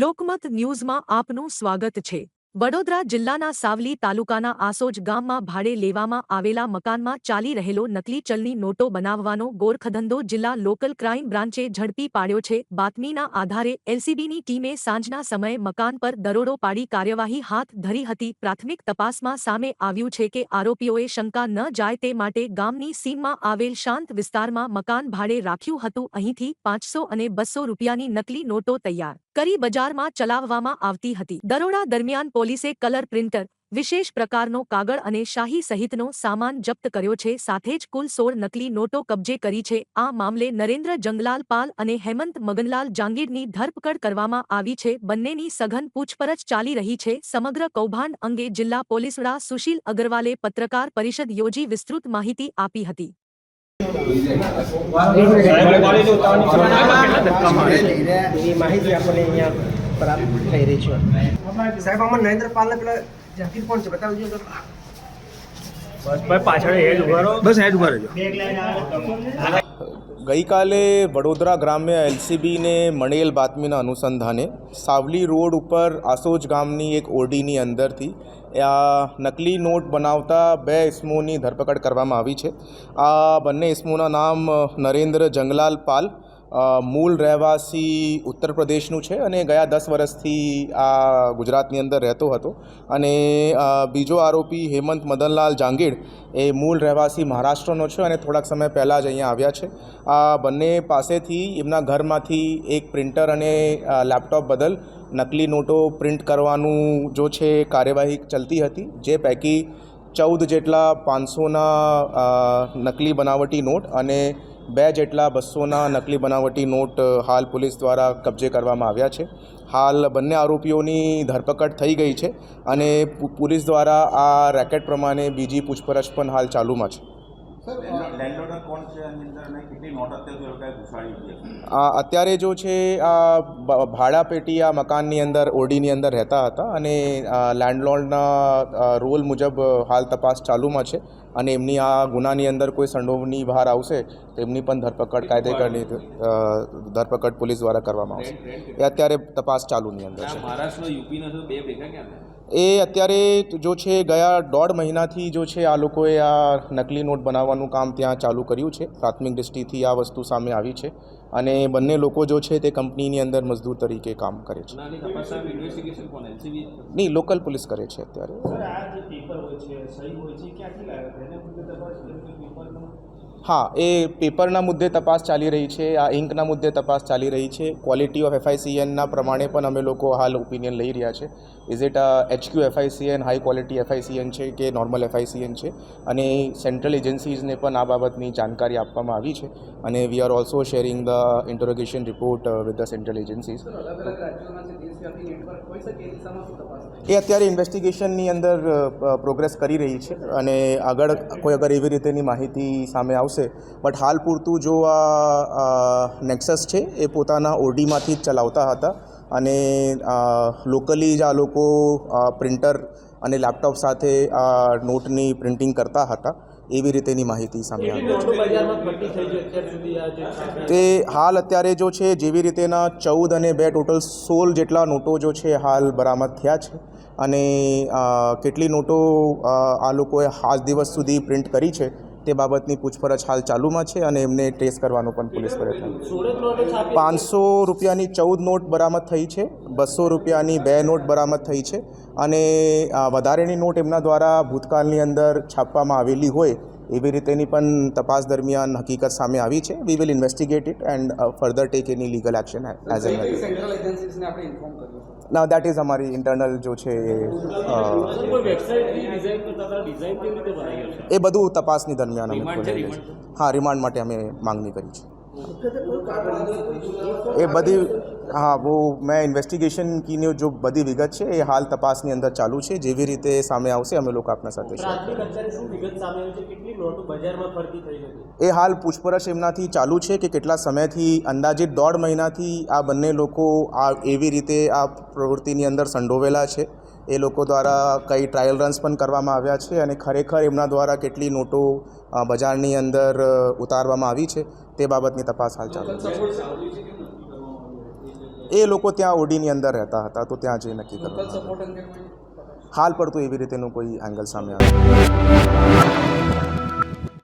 લોકમત ન્યૂઝમાં આપનું સ્વાગત છે। વડોદરા જિલ્લાના સાવલી તાલુકાના આસોજ ગામમાં ભાડે લેવામાં આવેલા મકાનમાં ચાલી રહેલો નકલી ચલણી નોટો બનાવવાનો ગોરખધંધો જિલ્લા લોકલ ક્રાઇમ બ્રાન્ચે ઝડપી પાડ્યો છે। બાતમીના આધારે એલસીબીની ટીમે સાંજના સમયે મકાન પર દરોડો પાડી કાર્યવાહી હાથ ધરી હતી। પ્રાથમિક તપાસમાં સામે આવ્યું છે કે આરોપીઓએ શંકા ન જાય તે માટે ગામની સીમમાં આવેલ શાંત વિસ્તારમાં મકાન ભાડે રાખ્યું હતું। અહીંથી 500 અને 200 રૂપિયાની નકલી નોટો તૈયાર કરી બજારમાં ચલાવવામાં આવતી હતી। દરોડા દરમિયાન પોલીસે કલર પ્રિન્ટર, વિશેષ પ્રકારનો કાગળ અને શાહી સહિતનો સામાન જપ્ત કર્યો છે। સાથે જ કુલ 16 નકલી નોટો કબજે કરી છે। આ મામલે નરેન્દ્ર જંગલાલ પાલ અને હેમંત મગનલાલ જાંગીરની ધરપકડ કરવામાં આવી છે। બંનેની સઘન પૂછપરછ ચાલી રહી છે। સમગ્ર કૌભાંડ અંગે જિલ્લા પોલીસ વડા સુશીલ અગ્રવાલે પત્રકાર પરિષદ યોજી વિસ્તૃત માહિતી આપી હતી। માહિતી આપણને અહીંયા પ્રાપ્ત થઈ રહી છે। સાહેબ આમાં નરેન્દ્ર પાલને પેલા જાકીર કોણ છે બતાવજો તો। બસ ભાઈ પાછળ હેડ ઉભા રહો, બસ હેડ ઉભા રહેજો। ગઈકાલે વડોદરા ગ્રામ્ય એલસીબીને મળેલ બાતમીના અનુસંધાને સાવલી રોડ ઉપર આસોજ ગામની એક ઓરડીની અંદરથી નકલી નોટ બનાવતા 2 ઇસમોની ધરપકડ કરવામાં આવી છે। આ બંને ઇસમોના નામ નરેન્દ્ર જંગલાલ પાલ, મૂળ રહેવાસી ઉત્તર પ્રદેશનું છે અને ગયા 10 વર્ષથી આ ગુજરાતની અંદર રહેતો હતો। અને બીજો આરોપી હેમંત મદનલાલ જાંગીડ એ મૂળ રહેવાસી મહારાષ્ટ્રનો છે અને થોડાક સમય પહેલાં જ અહીંયા આવ્યા છે। આ બંને પાસેથી એમના ઘરમાંથી એક પ્રિન્ટર અને લેપટોપ બદલ નકલી નોટો પ્રિન્ટ કરવાનું જો છે કાર્યવાહી ચાલતી હતી, જે પૈકી 14 જેટલા 500ના નકલી બનાવટી નોટ અને 2 જેટલા 200ના નકલી બનાવટી નોટ હાલ પોલીસ દ્વારા કબજે કરવામાં આવ્યા છે। હાલ બંને આરોપીઓની ધરપકડ થઈ ગઈ છે અને પોલીસ દ્વારા આ રેકેટ પ્રમાણે બીજી પૂછપરછ પણ હાલ ચાલુમાં છે। અત્યારે જો છે આ ભાડા પેટી આ મકાનની અંદર ઓરડીની અંદર રહેતા હતા અને લેન્ડલોર્ડના રૂલ મુજબ હાલ તપાસ ચાલુમાં છે અને એમની આ ગુનાની અંદર કોઈ સંડોવણી બહાર આવશે તો એમની પણ ધરપકડ કાયદેસરની ધરપકડ પોલીસ દ્વારા કરવામાં આવશે। એ અત્યારે તપાસ ચાલુની અંદર છે। એ અત્યારે જો છે ગયા 1.5 મહિનાથી જો છે આ લોકોએ આ નકલી નોટ બનાવવાનું કામ ત્યાં ચાલુ કર્યું છે। પ્રાથમિક દૃષ્ટિથી આ વસ્તુ સામે આવી છે અને બંને લોકો જો છે તે કંપનીની અંદર મજદૂર તરીકે કામ કરે છે। નહીં, લોકલ પોલીસ કરે છે અત્યારે। હા, એ પેપરના મુદ્દે તપાસ ચાલી રહી છે, આ ઇંકના મુદ્દે તપાસ ચાલી રહી છે। ક્વોલિટી ઓફ FICNના પ્રમાણે પણ અમે લોકો હાલ ઓપિનિયન લઈ રહ્યા છે। Is it HQ FICN, high quality FICN છે કે નોર્મલ FICN છે, અને સેન્ટ્રલ એજન્સીઝને પણ આ બાબતની જાણકારી આપવામાં આવી છે અને we are also sharing the interrogation report with the central agencies. એ અત્યારે ઇન્વેસ્ટિગેશનની અંદર પ્રોગ્રેસ કરી રહી છે અને આગળ કોઈ અગર એવી રીતેની માહિતી સામે આવશે, બટ હાલ પૂરતું જો આ નેક્સસ છે એ પોતાના ઓરડીમાંથી જ ચલાવતા હતા અને લોકલી જ આ લોકો પ્રિન્ટર અને લેપટોપ સાથે આ નોટની પ્રિન્ટિંગ કરતા હતા, એવી રીતેની માહિતી સામે આવી છે। તે હાલ અત્યારે જો છે જેવી રીતેના 14 અને 2 ટોટલ 16 જેટલા નોટો જો છે હાલ બરામદ થયા છે અને કેટલી નોટો આ લોકોએ આજ દિવસ સુધી પ્રિન્ટ કરી છે તે બાબતની પૂછપરછ હાલ ચાલુમાં છે અને એમને ટ્રેસ કરવાનો પણ પોલીસ પ્રયત્ન। 500 રૂપિયાની 14 નોટ બરામદ થઈ છે, 200 રૂપિયાની 2 નોટ બરામદ થઈ છે અને વધારેની નોટ એમના દ્વારા ભૂતકાળની અંદર છાપવામાં આવેલી હોય એવી રીતેની પણ તપાસ દરમિયાન હકીકત સામે આવી છે। We will investigate it and further take any legal action as and ના દેટ ઇઝ અમારી ઇન્ટરનલ જો છે એ બધું તપાસની દરમિયાન અમે હા રિમાન્ડ માટે અમે માંગણી કરી છે। એ બધી हाँ वो मैं इन्वेस्टिगेशन की जो बड़ी विगत है ये हाल तपासनी अंदर चालू है। जेवी रीते सामे आवशे अमे लोग आपना साथे ए हाल पूछपरछ एमनाथी चालू है कि केटला समयथी अंदाजित 1.5 महीनाथी आ बंने लोको आ एवी रीते आ प्रवृत्तिनी अंदर संडोवेला है। એ લોકો દ્વારા કઈ ટ્રાયલ રન્સ પણ કરવામાં આવ્યા છે અને ખરેખર એમના દ્વારા કેટલી નોટો બજારની અંદર ઉતારવામાં આવી છે તે બાબતની તપાસ હાલ ચાલુ છે। એ લોકો ત્યાં ઓડીની અંદર રહેતા હતા, તો ત્યાં જઈ નક્કી કરવામાં હાલ પર તો એવી રીતેનું કોઈ એંગલ સામે આવ્યું.